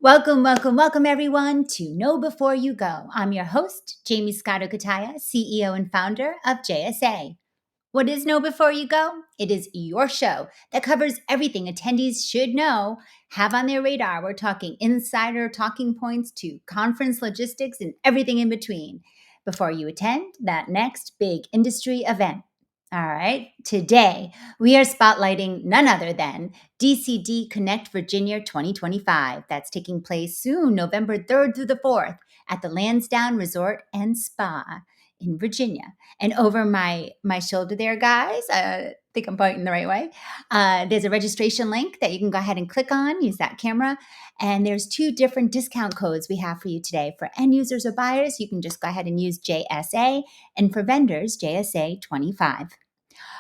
Welcome, welcome, welcome everyone to Know Before You Go. I'm your host, Jaymie Scotto Cutaia, CEO and founder of JSA. What is Know Before You Go? It is your show that covers everything attendees should know, have on their radar. We're talking insider talking points to conference logistics and everything in between before you attend that next big industry event. All right, today we are spotlighting none other than DCD Connect Virginia 2025. That's taking place soon, November 3rd through the 4th at the Lansdowne Resort and Spa in Virginia. And over my shoulder there, guys, I think I'm pointing the right way. There's a registration link that you can go ahead and click on, use that camera. And there's 2 different discount codes we have for you today. For end users or buyers, you can just go ahead and use JSA. And for vendors, JSA 25.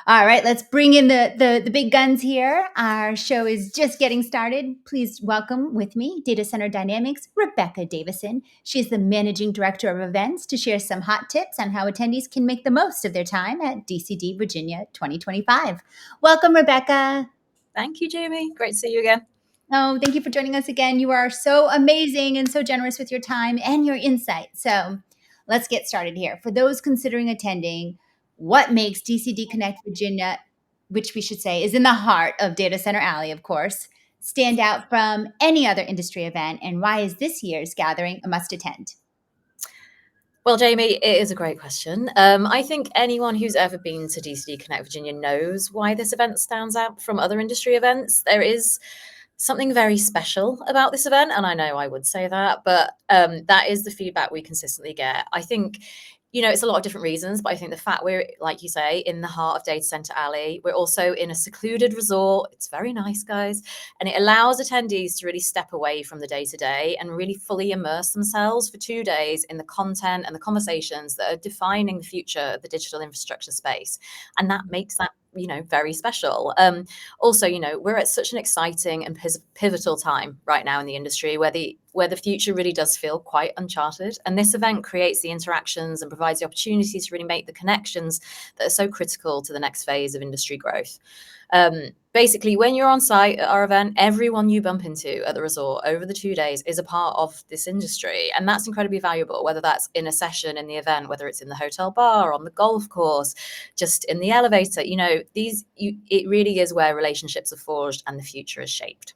All right, let's bring in the big guns here. Our show is just getting started. Please welcome with me DatacenterDynamics Rebecca Davison. She's the Managing Director of Events to share some hot tips on how attendees can make the most of their time at DCD Virginia 2025. Welcome, Rebecca. Thank you, Jaymie. Great to see you again. Oh, thank you for joining us again. You are so amazing and so generous with your time and your insight. So let's get started here. For those considering attending, what makes DCD Connect Virginia, which we should say is in the heart of Data Center Alley, of course, stand out from any other industry event? And why is this year's gathering a must attend? Well, Jaymie, it is a great question. I think anyone who's ever been to DCD Connect Virginia knows why this event stands out from other industry events. There is something very special about this event, and I know I would say that, but that is the feedback we consistently get. I think, it's a lot of different reasons, but I think the fact we're, like you say, in the heart of Data Center Alley, we're also in a secluded resort. It's very nice, guys, and it allows attendees to really step away from the day-to-day and really fully immerse themselves for 2 days in the content and the conversations that are defining the future of the digital infrastructure space, and that makes that very special. Also, we're at such an exciting and pivotal time right now in the industry where the future really does feel quite uncharted. And this event creates the interactions and provides the opportunity to really make the connections that are so critical to the next phase of industry growth. Basically, when you're on site at our event, everyone you bump into at the resort over the 2 days is a part of this industry. And that's incredibly valuable, whether that's in a session in the event, whether it's in the hotel bar, on the golf course, just in the elevator. It really is where relationships are forged and the future is shaped.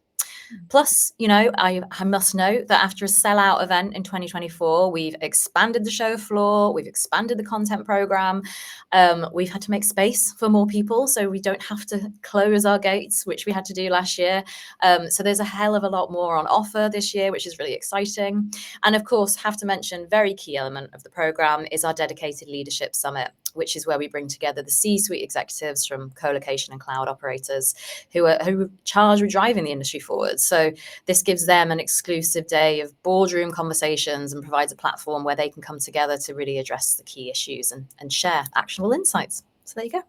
Plus, I must note that after a sellout event in 2024, we've expanded the show floor, we've expanded the content program, we've had to make space for more people, so we don't have to close our gates, which we had to do last year. So there's a hell of a lot more on offer this year, which is really exciting. And of course, have to mention, very key element of the program is our dedicated leadership summit, which is where we bring together the C-suite executives from co-location and cloud operators who are charged with driving the industry forward. So this gives them an exclusive day of boardroom conversations and provides a platform where they can come together to really address the key issues and share actionable insights. So there you go.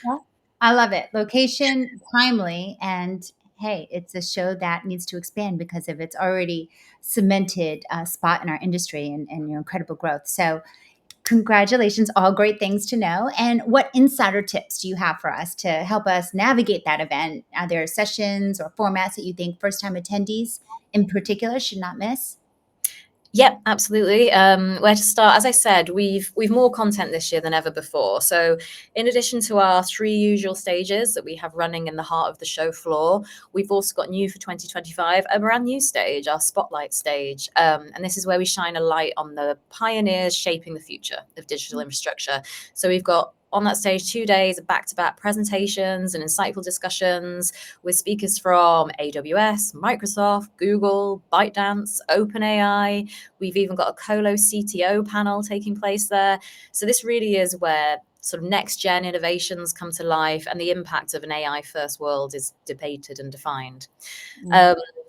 Yeah, I love it. Location, timely, and hey, it's a show that needs to expand because of its already cemented spot in our industry and your incredible growth. So congratulations, all great things to know. And what insider tips do you have for us to help us navigate that event? Are there sessions or formats that you think first-time attendees in particular should not miss? Yep, absolutely. Where to start? As I said, we've more content this year than ever before. So in addition to our 3 usual stages that we have running in the heart of the show floor, we've also got new for 2025, a brand new stage, our Spotlight stage. And this is where we shine a light on the pioneers shaping the future of digital infrastructure. So we've got on that stage 2 days of back-to-back presentations and insightful discussions with speakers from AWS, Microsoft, Google, ByteDance, OpenAI. We've even got a Colo CTO panel taking place there. So this really is where sort of next-gen innovations come to life and the impact of an AI-first world is debated and defined.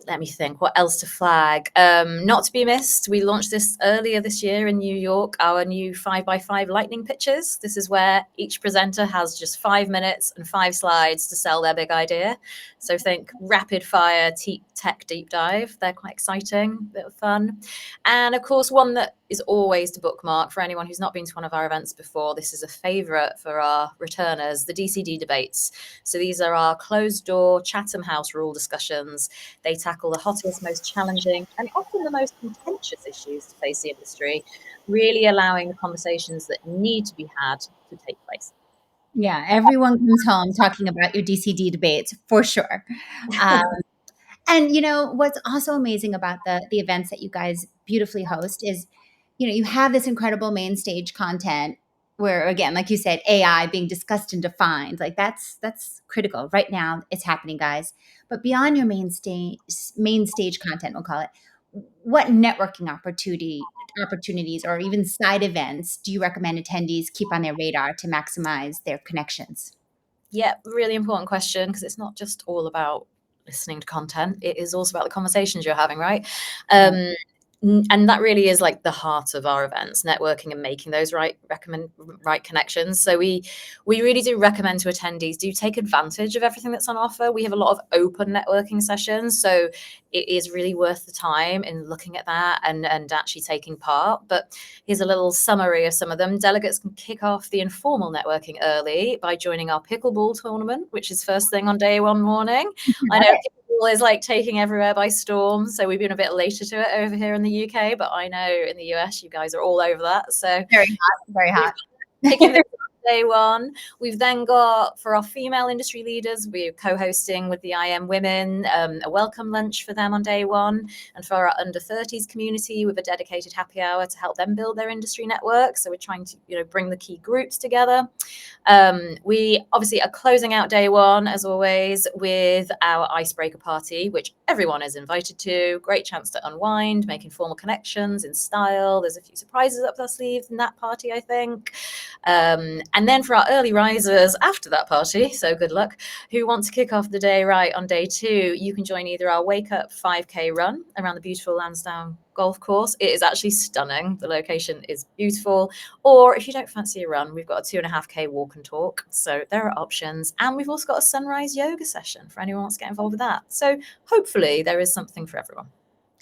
Let me think, what else to flag? Not to be missed, we launched this earlier this year in New York, our new 5x5 lightning pitches. This is where each presenter has just 5 minutes and 5 slides to sell their big idea. So think rapid fire tech deep dive. They're quite exciting, bit of fun. And of course, one that is always to bookmark. For anyone who's not been to one of our events before, this is a favorite for our returners, the DCD debates. So these are our closed door Chatham House rule discussions. They tackle the hottest, most challenging, and often the most contentious issues to face the industry, really allowing the conversations that need to be had to take place. Yeah, everyone comes home talking about your DCD debates for sure. Um, And what's also amazing about the events that you guys beautifully host is, you have this incredible main stage content where, again, like you said, AI being discussed and defined. Like that's critical right now. It's happening, guys. But beyond your main stage content, we'll call it. What networking opportunities or even side events do you recommend attendees keep on their radar to maximize their connections? Yeah, really important question, because it's not just all about listening to content. It is also about the conversations you're having, right? Right. And that really is like the heart of our events, networking and making those right connections. So we really do recommend to attendees, do take advantage of everything that's on offer. We have a lot of open networking sessions, so it is really worth the time in looking at that and actually taking part. But here's a little summary of some of them. Delegates can kick off the informal networking early by joining our pickleball tournament, which is first thing on day one morning. I Love know it. pickleball is like taking everywhere by storm, so we've been a bit later to it over here in the UK, but I know in the US you guys are all over that. So Very hot. Very we've hot. kicking this off day one. We've then got, for our female industry leaders, we're co-hosting with the IM Women a welcome lunch for them on day one. And for our under 30s community, with a dedicated happy hour to help them build their industry network. So we're trying to bring the key groups together. We obviously are closing out day one, as always, with our icebreaker party, which everyone is invited to. Great chance to unwind, make informal connections in style. There's a few surprises up their sleeves in that party, I think. And then for our early risers after that party, so good luck, who want to kick off the day right on day two, you can join either our Wake Up 5K run around the beautiful Lansdowne golf course. It is actually stunning. The location is beautiful. Or if you don't fancy a run, we've got a 2.5K walk and talk. So there are options. And we've also got a sunrise yoga session for anyone who wants to get involved with that. So hopefully there is something for everyone.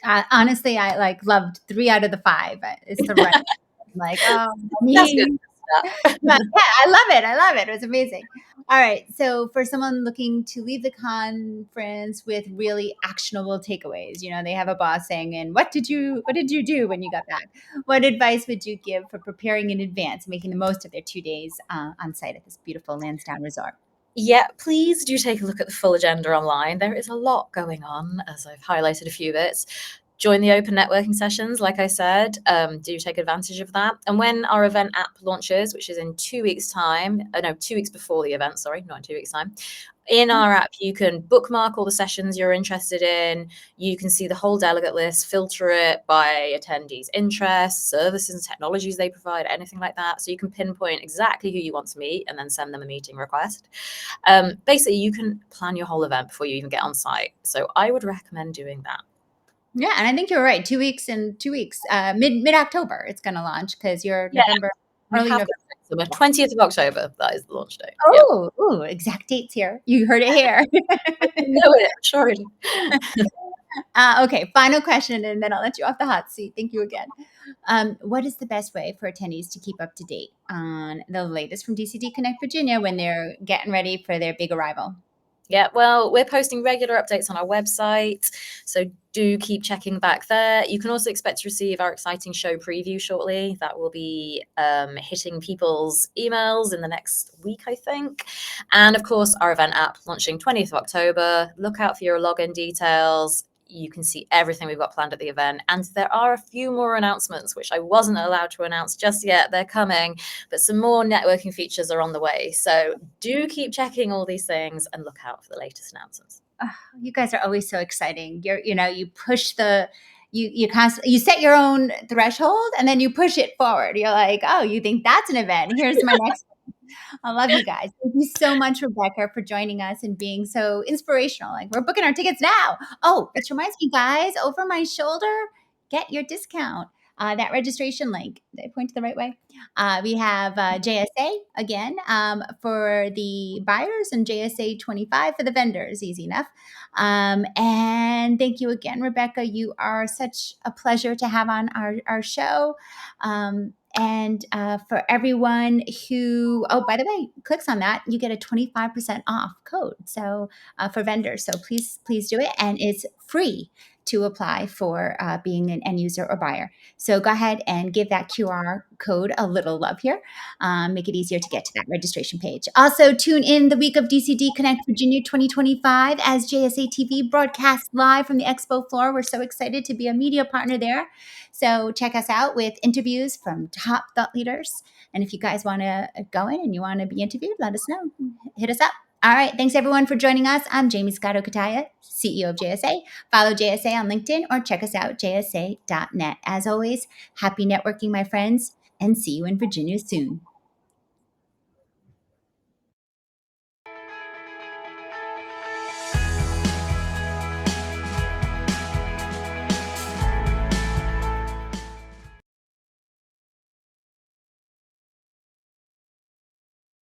Honestly, I loved 3 out of the 5. It's the right. Like, oh, That's good. me. But yeah, I love it. I love it. It was amazing. All right. So for someone looking to leave the conference with really actionable takeaways, they have a boss saying, and what did you do when you got back? What advice would you give for preparing in advance, making the most of their 2 days on site at this beautiful Lansdowne Resort? Yeah, please do take a look at the full agenda online. There is a lot going on, as I've highlighted a few bits. Join the open networking sessions, like I said. Do take advantage of that. And when our event app launches, which is in 2 weeks' time, no, 2 weeks before the event, sorry, not in 2 weeks' time, in our app, you can bookmark all the sessions you're interested in. You can see the whole delegate list, filter it by attendees' interests, services and technologies they provide, anything like that. So you can pinpoint exactly who you want to meet and then send them a meeting request. Basically, you can plan your whole event before you even get on site. So I would recommend doing that. Yeah, and I think you're right. 2 weeks and 2 weeks, mid October, it's going to launch because you're Yeah, November, we early have November. the 20th of October. That is the launch date. Yeah. Oh, exact dates here. You heard it here. I know it. Sure. Okay, final question, and then I'll let you off the hot seat. Thank you again. What is the best way for attendees to keep up to date on the latest from DCD Connect Virginia when they're getting ready for their big arrival? Yeah, well, we're posting regular updates on our website, so do keep checking back there. You can also expect to receive our exciting show preview shortly. That will be hitting people's emails in the next week, I think. And of course, our event app launching 20th of October. Look out for your login details. You can see everything we've got planned at the event. And there are a few more announcements, which I wasn't allowed to announce just yet. They're coming, but some more networking features are on the way. So do keep checking all these things and look out for the latest announcements. Oh, you guys are always so exciting. You push you set your own threshold and then you push it forward. You're like, oh, you think that's an event? Here's my next. I love you guys. Thank you so much, Rebecca, for joining us and being so inspirational. Like, we're booking our tickets now. Oh, which reminds me, guys, over my shoulder, get your discount. that registration link. Did I point to the right way? We have JSA again for the buyers and JSA 25 for the vendors. Easy enough. And thank you again, Rebecca. You are such a pleasure to have on our show. And for everyone who, oh, by the way, clicks on that, you get a 25% off code. So for vendors, so please do it, and it's free to apply for being an end user or buyer. So go ahead and give that QR code a little love here. Make it easier to get to that registration page. Also, tune in the week of DCD Connect Virginia 2025 as JSA TV broadcasts live from the expo floor. We're so excited to be a media partner there. So check us out with interviews from top thought leaders. And if you guys want to go in and you want to be interviewed, let us know. Hit us up. All right. Thanks, everyone, for joining us. I'm Jaymie Scotto Cutaia, CEO of JSA. Follow JSA on LinkedIn or check us out, jsa.net. As always, happy networking, my friends, and see you in Virginia soon.